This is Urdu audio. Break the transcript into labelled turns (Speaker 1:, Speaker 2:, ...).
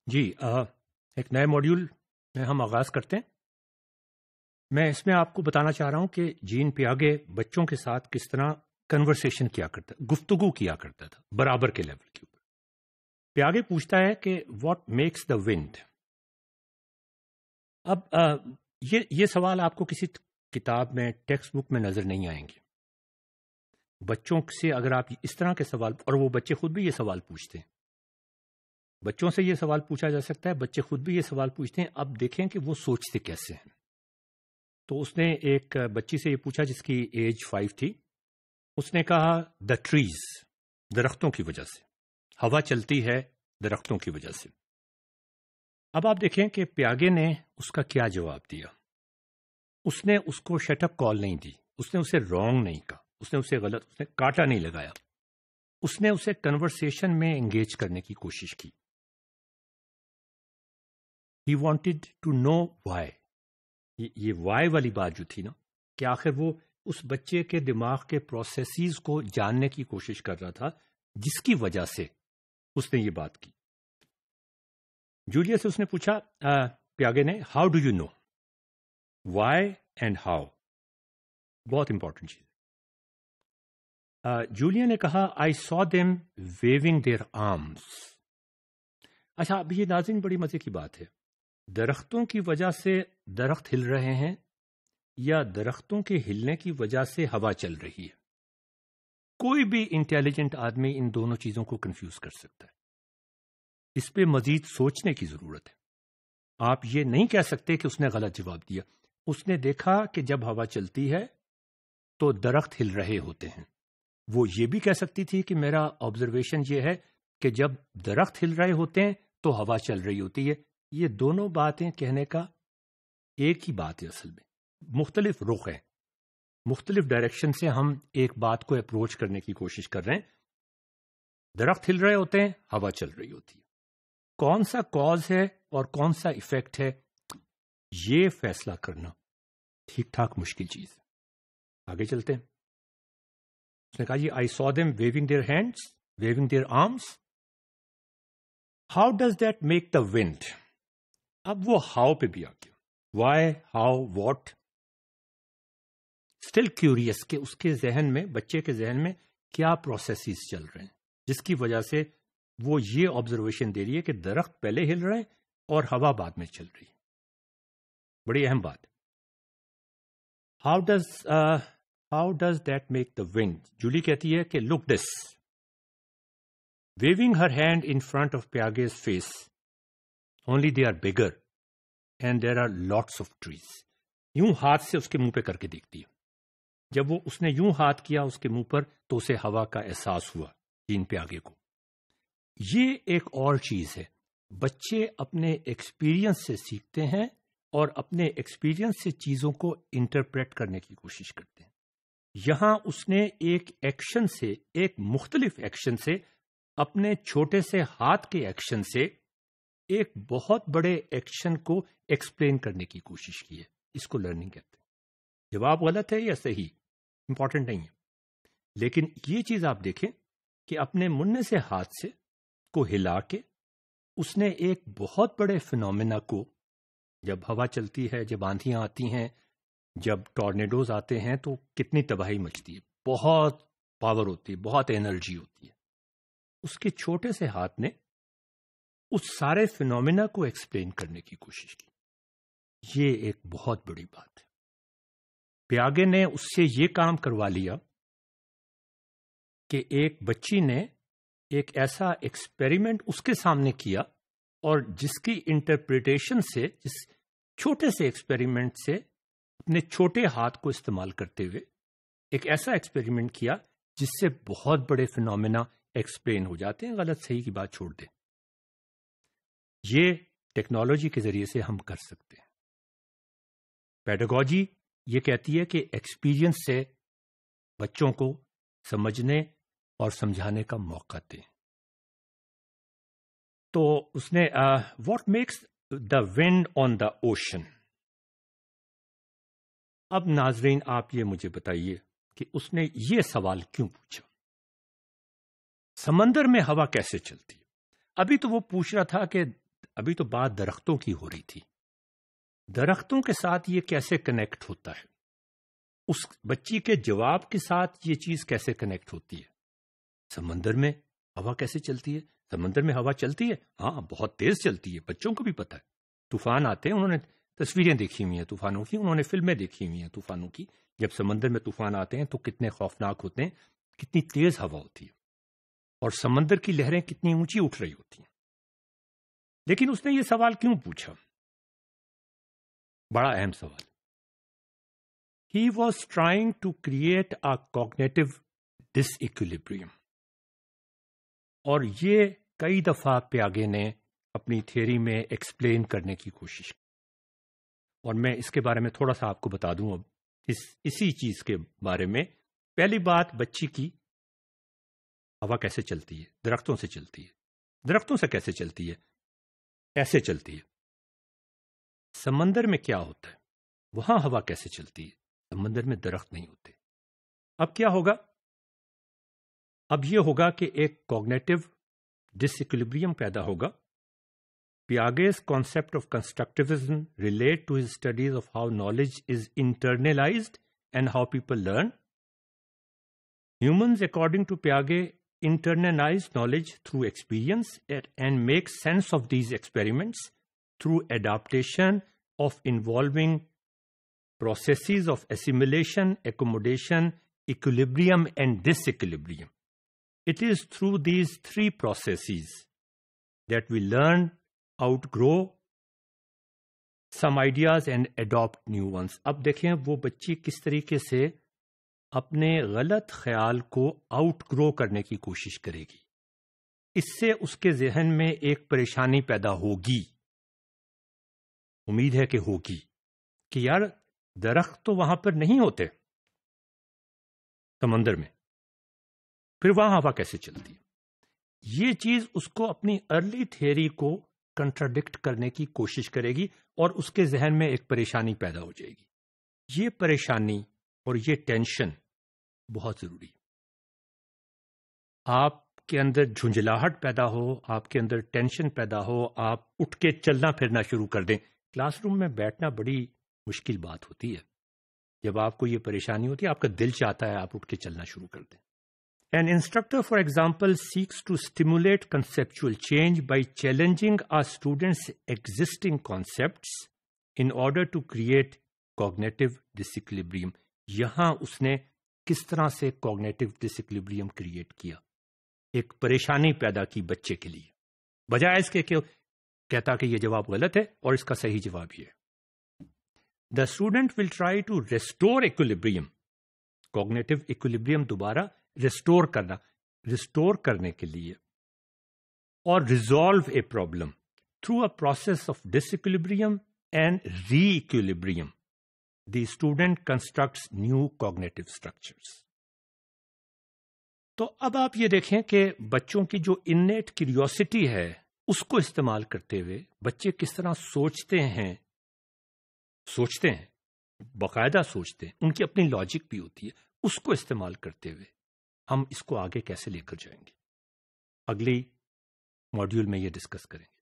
Speaker 1: جی ایک نئے ماڈیول میں ہم آغاز کرتے ہیں. میں اس میں آپ کو بتانا چاہ رہا ہوں کہ جین پیاگے بچوں کے ساتھ کس طرح کنورسیشن کیا کرتا، گفتگو کیا کرتا تھا برابر کے لیول کے اوپر. پیاگے پوچھتا ہے کہ واٹ میکس دا ونڈ. اب یہ سوال آپ کو کسی کتاب میں ٹیکسٹ بک میں نظر نہیں آئیں گے. بچوں سے اگر آپ اس طرح کے سوال، اور وہ بچے خود بھی یہ سوال پوچھتے ہیں، بچوں سے یہ سوال پوچھا جا سکتا ہے، بچے خود بھی یہ سوال پوچھتے ہیں. اب دیکھیں کہ وہ سوچتے کیسے ہیں. تو اس نے ایک بچی سے یہ پوچھا جس کی ایج 5 تھی. اس نے کہا دا ٹریز، درختوں کی وجہ سے. ہوا چلتی ہے درختوں کی وجہ سے. اب آپ دیکھیں کہ پیاگے نے اس کا کیا جواب دیا. اس نے اس کو شٹ اپ کال نہیں دی، اس نے اسے رانگ نہیں کہا، اس نے اسے غلط، اس نے کاٹا نہیں لگایا. اس نے اسے کنورسیشن میں انگیج کرنے کی کوشش کی. He wanted to know why. یہ وائی والی بات جو تھی نا، کہ آخر وہ اس بچے کے دماغ کے پروسیسز کو جاننے کی کوشش کر رہا تھا جس کی وجہ سے اس نے یہ بات کی. جولیا سے اس نے پوچھا، پیاگے نے، how do you know? Why and how, بہت امپورٹنٹ چیز. جولیا نے کہا I saw them waving their arms. اچھا، اب یہ ناظرین بڑی مزے کی بات ہے. درختوں کی وجہ سے درخت ہل رہے ہیں یا درختوں کے ہلنے کی وجہ سے ہوا چل رہی ہے؟ کوئی بھی انٹیلیجنٹ آدمی ان دونوں چیزوں کو کنفیوز کر سکتا ہے. اس پہ مزید سوچنے کی ضرورت ہے. آپ یہ نہیں کہہ سکتے کہ اس نے غلط جواب دیا. اس نے دیکھا کہ جب ہوا چلتی ہے تو درخت ہل رہے ہوتے ہیں. وہ یہ بھی کہہ سکتی تھی کہ میرا آبزرویشن یہ ہے کہ جب درخت ہل رہے ہوتے ہیں تو ہوا چل رہی ہوتی ہے. یہ دونوں باتیں کہنے کا ایک ہی بات ہے. اصل میں مختلف رخ ہیں، مختلف ڈائریکشن سے ہم ایک بات کو اپروچ کرنے کی کوشش کر رہے ہیں. درخت ہل رہے ہوتے ہیں، ہوا چل رہی ہوتی ہے. کون سا کاز ہے اور کون سا ایفیکٹ ہے، یہ فیصلہ کرنا ٹھیک ٹھاک مشکل چیز ہے. آگے چلتے ہیں. اس نے کہا جی I saw them waving their hands, waving their arms. How does that make the wind? اب وہ ہاؤ پہ بھی آ گیا. Why, how, what. Still curious کہ اس کے ذہن میں، بچے کے ذہن میں کیا پروسیسز چل رہے ہیں جس کی وجہ سے وہ یہ آبزرویشن دے رہی ہے کہ درخت پہلے ہل رہے ہیں اور ہوا بعد میں چل رہی ہے. بڑی اہم بات. How does that make the wind? Julie کہتی ہے کہ لک دس. waving her hand in front of Piaget's face. Only they are bigger and there are lots of trees. یوں ہاتھ سے اس کے منہ پہ کر کے دیکھتی ہے. جب وہ اس نے یوں ہاتھ کیا اس کے منہ پر تو اسے ہوا کا احساس ہوا جین پیاگے کو. یہ ایک اور چیز ہے. بچے اپنے ایکسپیرینس سے سیکھتے ہیں اور اپنے ایکسپیرینس سے چیزوں کو انٹرپریٹ کرنے کی کوشش کرتے ہیں. یہاں اس نے ایک ایکشن سے، ایک مختلف ایکشن سے، اپنے چھوٹے سے ہاتھ کے ایکشن سے ایک بہت بڑے ایکشن کو ایکسپلین کرنے کی کوشش کی ہے. اس کو لرننگ کہتے ہیں. جواب غلط ہے یا صحیح امپورٹنٹ نہیں ہے، لیکن یہ چیز آپ دیکھیں کہ اپنے منہ سے ہاتھ سے کو ہلا کے اس نے ایک بہت بڑے فینومینا کو، جب ہوا چلتی ہے، جب آندھیاں آتی ہیں، جب ٹورنیڈوز آتے ہیں تو کتنی تباہی مچتی ہے، بہت پاور ہوتی ہے، بہت انرجی ہوتی ہے. اس کے چھوٹے سے ہاتھ نے اس سارے فینومینا کو ایکسپلین کرنے کی کوشش کی. یہ ایک بہت بڑی بات ہے. پیاگے نے اس سے یہ کام کروا لیا کہ ایک بچی نے ایک ایسا ایکسپیریمنٹ اس کے سامنے کیا اور جس کی انٹرپریٹیشن سے، جس چھوٹے سے ایکسپیریمنٹ سے اپنے چھوٹے ہاتھ کو استعمال کرتے ہوئے ایک ایسا ایکسپیریمنٹ کیا جس سے بہت بڑے فینومینا ایکسپلین ہو جاتے ہیں. غلط صحیح کی بات چھوڑ دیں. یہ ٹیکنالوجی کے ذریعے سے ہم کر سکتے ہیں. پیڈاگوجی یہ کہتی ہے کہ ایکسپیرینس سے بچوں کو سمجھنے اور سمجھانے کا موقع دیں. تو اس نے what makes the wind on the ocean. اب ناظرین آپ یہ مجھے بتائیے کہ اس نے یہ سوال کیوں پوچھا؟ سمندر میں ہوا کیسے چلتی ہے؟ ابھی تو وہ پوچھ رہا تھا کہ ابھی تو بات درختوں کی ہو رہی تھی. درختوں کے ساتھ یہ کیسے کنیکٹ ہوتا ہے؟ اس بچی کے جواب کے ساتھ یہ چیز کیسے کنیکٹ ہوتی ہے؟ سمندر میں ہوا کیسے چلتی ہے؟ سمندر میں ہوا چلتی ہے، ہاں بہت تیز چلتی ہے، بچوں کو بھی پتہ ہے. طوفان آتے ہیں، انہوں نے تصویریں دیکھی ہوئی ہیں طوفانوں کی، انہوں نے فلمیں دیکھی ہوئی ہیں طوفانوں کی. جب سمندر میں طوفان آتے ہیں تو کتنے خوفناک ہوتے ہیں، کتنی تیز ہوا ہوتی ہے اور سمندر کی لہریں کتنی اونچی اٹھ رہی ہوتی ہیں. لیکن اس نے یہ سوال کیوں پوچھا؟ بڑا اہم سوال. He was trying to create a cognitive disequilibrium. اور یہ کئی دفعہ پیاگے نے اپنی تھیوری میں ایکسپلین کرنے کی کوشش کی، اور میں اس کے بارے میں تھوڑا سا آپ کو بتا دوں اب اسی چیز کے بارے میں. پہلی بات، بچی کی ہوا کیسے چلتی ہے؟ درختوں سے چلتی ہے. درختوں سے کیسے چلتی ہے؟ ایسے چلتی ہے. سمندر میں کیا ہوتا ہے؟ وہاں ہوا کیسے چلتی ہے؟ سمندر میں درخت نہیں ہوتے. اب کیا ہوگا؟ اب یہ ہوگا کہ ایک کوگنیٹو ڈس ایکویلبریم پیدا ہوگا. Piaget's concept of constructivism relate to his studies of how knowledge is internalized and how people learn. Humans, according to Piaget, internalize knowledge through experience and make sense of these experiments through adaptation of involving processes of assimilation, accommodation, equilibrium, and disequilibrium. It is through these three processes that we learn, outgrow some ideas and adopt new ones. اب دیکھیں وہ بچی کس طریقے سے اپنے غلط خیال کو آؤٹ گرو کرنے کی کوشش کرے گی. اس سے اس کے ذہن میں ایک پریشانی پیدا ہوگی، امید ہے کہ ہوگی، کہ یار درخت تو وہاں پر نہیں ہوتے سمندر میں، پھر وہاں ہوا کیسے چلتی ہے؟ یہ چیز اس کو اپنی ارلی تھیوری کو کنٹراڈکٹ کرنے کی کوشش کرے گی اور اس کے ذہن میں ایک پریشانی پیدا ہو جائے گی. یہ پریشانی اور یہ ٹینشن بہت ضروری ہے. آپ کے اندر جھنجھلاہٹ پیدا ہو، آپ کے اندر ٹینشن پیدا ہو، آپ اٹھ کے چلنا پھرنا شروع کر دیں. کلاس روم میں بیٹھنا بڑی مشکل بات ہوتی ہے. جب آپ کو یہ پریشانی ہوتی ہے، آپ کا دل چاہتا ہے آپ اٹھ کے چلنا شروع کر دیں. An instructor, for example, seeks to stimulate conceptual change by challenging a student's existing concepts in order to create cognitive disequilibrium. یہاں اس نے کس طرح سے cognitive disequilibrium کریٹ کیا؟ ایک پریشانی پیدا کی بچے کے لیے، بجائے اس کے کہ کہتا کہ یہ جواب غلط ہے اور اس کا صحیح جواب یہ ہے. The student will try to restore equilibrium. Cognitive equilibrium دوبارہ ریسٹور کرنے کے لیے اور resolve a problem through a process of disequilibrium and reequilibrium. The student constructs new cognitive structures. تو اب آپ یہ دیکھیں کہ بچوں کی جو انیٹ کیوریوسٹی ہے اس کو استعمال کرتے ہوئے بچے کس طرح سوچتے ہیں باقاعدہ سوچتے ہیں، ان کی اپنی لاجک بھی ہوتی ہے، اس کو استعمال کرتے ہوئے ہم اس کو آگے کیسے لے کر جائیں گے، اگلی ماڈیول میں یہ ڈسکس کریں گے.